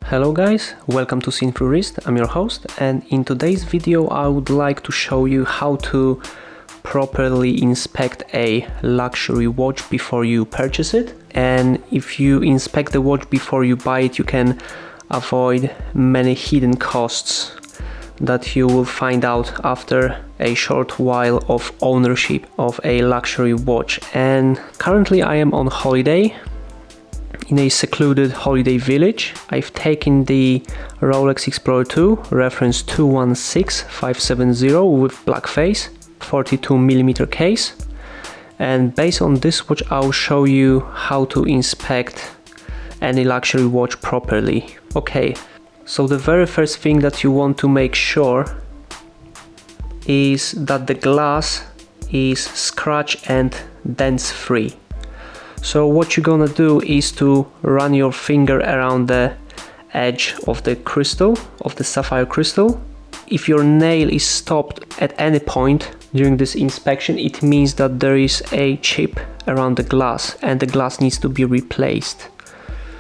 Hello guys, welcome to Scene Through Wrist. I'm your host, and in today's video I would like to show you how to properly inspect a luxury watch before you purchase it. And if you inspect the watch before you buy it, you can avoid many hidden costs that you will find out after a short while of ownership of a luxury watch. And currently I am on holiday in a secluded holiday village. I've taken the Rolex Explorer 2 reference 216570 with black face, 42mm case, and based on this watch I'll show you how to inspect any luxury watch properly. Okay, so the very first thing that you want to make sure is that the glass is scratch and dents free. So what you're gonna do is to run your finger around the edge of the crystal, of the sapphire crystal. If your nail is stopped at any point during this inspection, it means that there is a chip around the glass and the glass needs to be replaced.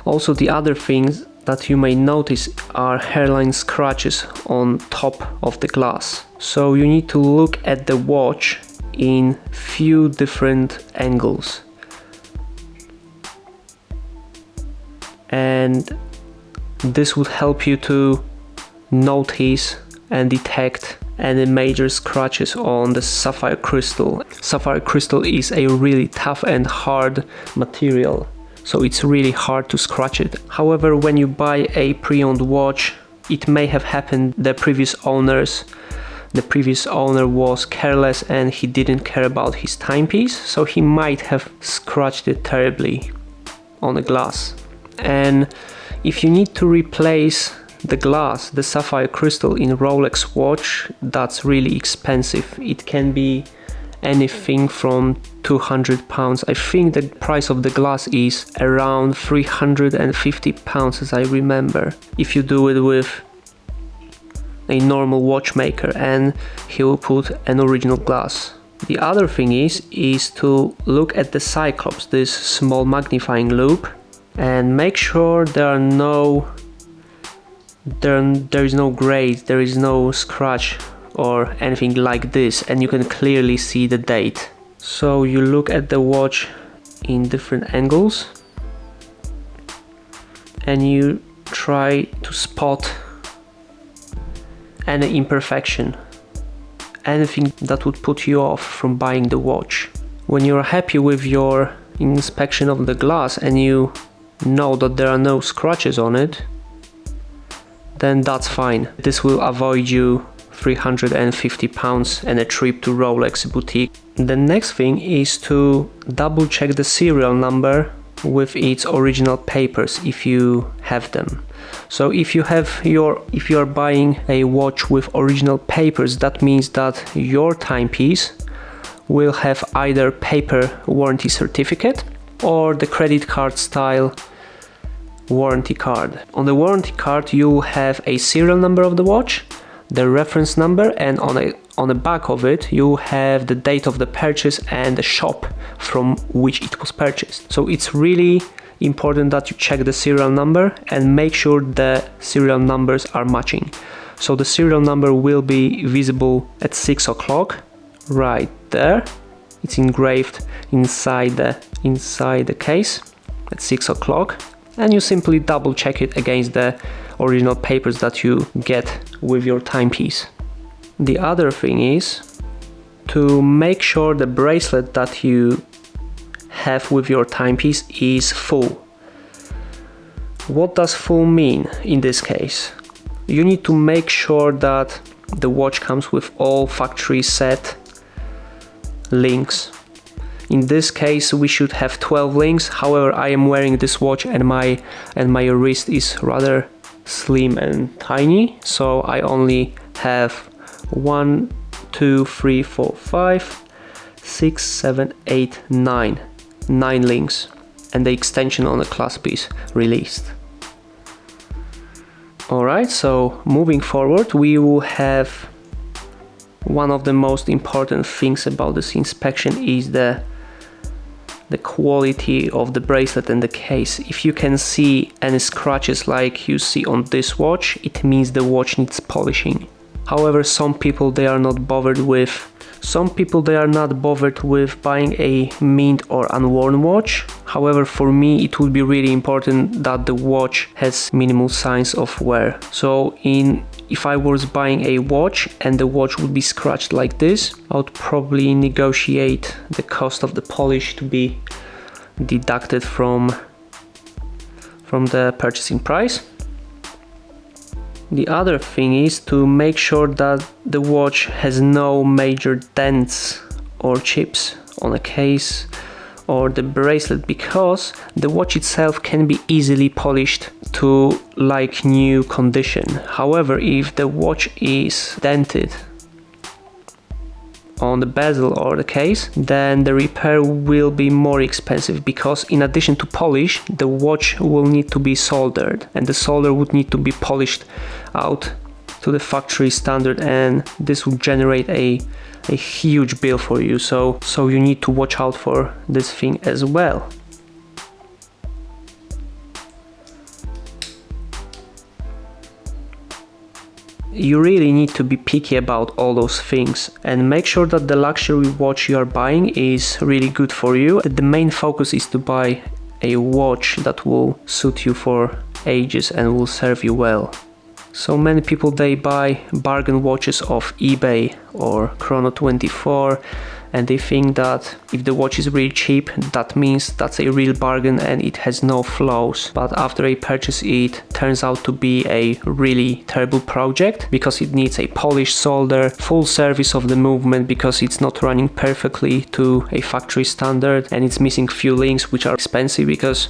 Also, the other things that you may notice are hairline scratches on top of the glass. So you need to look at the watch in few different angles. And this would help you to notice and detect any major scratches on the sapphire crystal. Sapphire crystal is a really tough and hard material, so it's really hard to scratch it. However, when you buy a pre-owned watch, it may have happened the previous owner was careless and he didn't care about his timepiece, so he might have scratched it terribly on the glass. And if you need to replace the glass, the sapphire crystal in Rolex watch, that's really expensive. It can be anything from £200. I think the price of the glass is around £350 as I remember, if you do it with a normal watchmaker and he will put an original glass. The other thing is to look at the Cyclops, this small magnifying loupe, and make sure there is no grade, there is no scratch or anything like this, and you can clearly see the date. So you look at the watch in different angles and you try to spot any imperfection, anything that would put you off from buying the watch. When you're happy with your inspection of the glass and you know that there are no scratches on it, then that's fine. This will avoid you £350 and a trip to Rolex boutique. The next thing is to double check the serial number with its original papers if you have them. So if you are buying a watch with original papers, that means that your timepiece will have either paper warranty certificate or the credit card style warranty card. On the warranty card you will have a serial number of the watch, the reference number, and on the back of it you have the date of the purchase and the shop from which it was purchased. So it's really important that you check the serial number and make sure the serial numbers are matching. So the serial number will be visible at 6 o'clock right there. It's engraved inside the case at 6 o'clock, and you simply double check it against the original papers that you get with your timepiece. The other thing is to make sure the bracelet that you have with your timepiece is full. What does full mean in this case? You need to make sure that the watch comes with all factory set links. In this case we should have 12 links. However, I am wearing this watch and my wrist is rather slim and tiny, so I only have 1, 2, 3, 4, 5, 6, 7, 8, 9 links, and the extension on the clasp is released. Alright, so moving forward, we will have one of the most important things about this inspection is the the quality of the bracelet and the case. If you can see any scratches like you see on this watch, it means the watch needs polishing. However, some people they are not bothered with buying a mint or unworn watch. However, for me it would be really important that the watch has minimal signs of wear. So if I was buying a watch and the watch would be scratched like this, I would probably negotiate the cost of the polish to be deducted from the purchasing price. The other thing is to make sure that the watch has no major dents or chips on a case or the bracelet, because the watch itself can be easily polished to like new condition. However, if the watch is dented on the bezel or the case, then the repair will be more expensive, because in addition to polish, the watch will need to be soldered, and the solder would need to be polished out to the factory standard, and this would generate a huge bill for you. So you need to watch out for this thing as well. You really need to be picky about all those things and make sure that the luxury watch you are buying is really good for you. The main focus is to buy a watch that will suit you for ages and will serve you well. So many people they buy bargain watches off eBay or Chrono24, and they think that if the watch is really cheap, that means that's a real bargain and it has no flaws. But after a purchase, it turns out to be a really terrible project, because it needs a polished solder, full service of the movement because it's not running perfectly to a factory standard, and it's missing few links which are expensive, because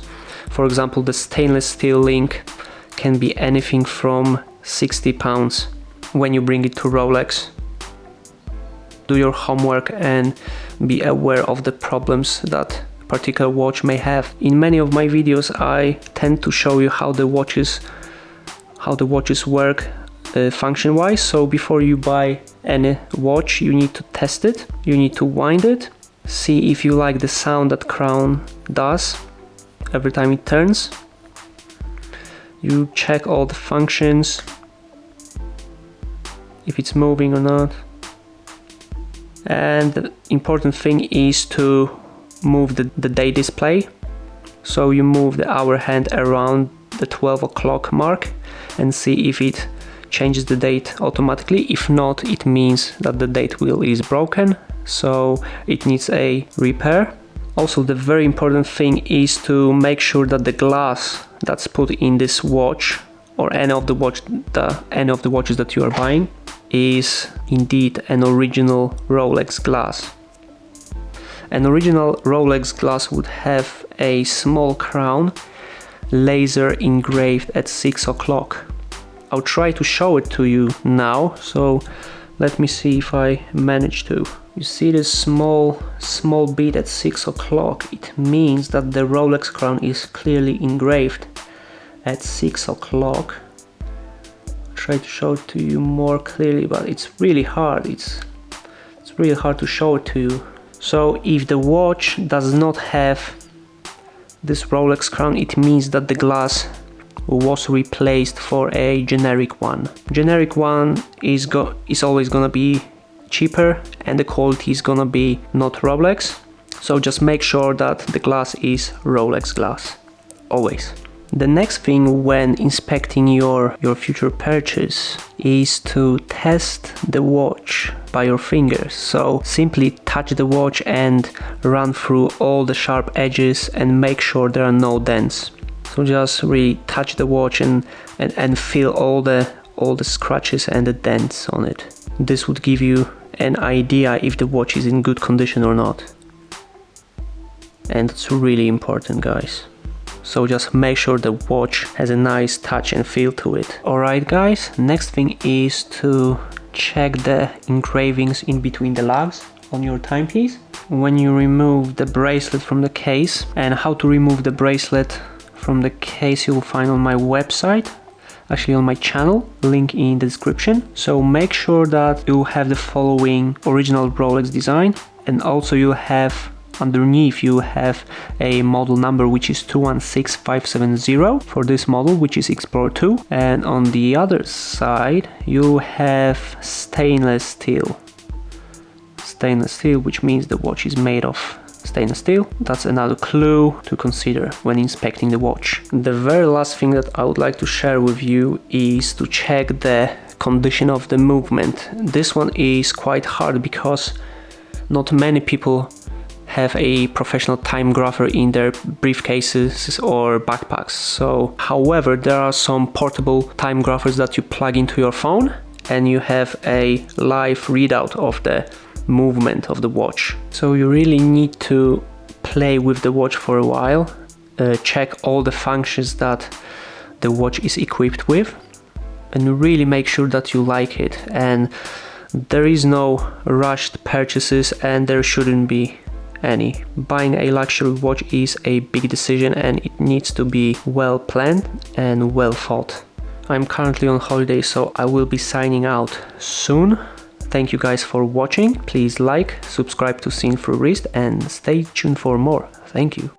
for example the stainless steel link can be anything from £60 when you bring it to Rolex. Do your homework and be aware of the problems that a particular watch may have. In many of my videos I tend to show you how the watches work function wise. So before you buy any watch, you need to test it, you need to wind it, see if you like the sound that crown does every time it turns. You check all the functions, if it's moving or not. And the important thing is to move the day display. So you move the hour hand around the 12 o'clock mark and see if it changes the date automatically. If not, it means that the date wheel is broken, so it needs a repair. Also, the very important thing is to make sure that the glass that's put in this watch or any of the watches that you are buying is indeed an original Rolex glass. An original Rolex glass would have a small crown laser engraved at 6 o'clock. I'll try to show it to you now, so let me see if I manage to. You see this small bit at 6 o'clock? It means that the Rolex crown is clearly engraved at 6 o'clock. Try to show it to you more clearly, but it's really hard. It's really hard to show it to you. So if the watch does not have this Rolex crown, it means that the glass was replaced for a generic one. Generic one is always gonna be cheaper and the quality is gonna be not Rolex. So just make sure that the glass is Rolex glass, always. The next thing when inspecting your future purchase is to test the watch by your fingers. So simply touch the watch and run through all the sharp edges and make sure there are no dents. So just really touch the watch and feel all the scratches and the dents on it. This would give you an idea if the watch is in good condition or not. And it's really important, guys. So just make sure the watch has a nice touch and feel to it. Alright guys, next thing is to check the engravings in between the lugs on your timepiece. When you remove the bracelet from the case, and how to remove the bracelet from the case you'll find on my website, actually on my channel, link in the description. So make sure that you have the following original Rolex design, and also you have Underneath you have a model number which is 216570 for this model, which is Explorer 2, and on the other side you have stainless steel, which means the watch is made of stainless steel. That's another clue to consider when inspecting the watch. The very last thing that I would like to share with you is to check the condition of the movement. This one is quite hard because not many people have a professional time grapher in their briefcases or backpacks. So, however, there are some portable time graphers that you plug into your phone and you have a live readout of the movement of the watch. So you really need to play with the watch for a while, check all the functions that the watch is equipped with, and really make sure that you like it. And there is no rushed purchases, and there shouldn't be any. Buying a luxury watch is a big decision and it needs to be well planned and well thought. I'm currently on holiday, so I will be signing out soon. Thank you guys for watching. Please like, subscribe to Seen Through Wrist and stay tuned for more. Thank you.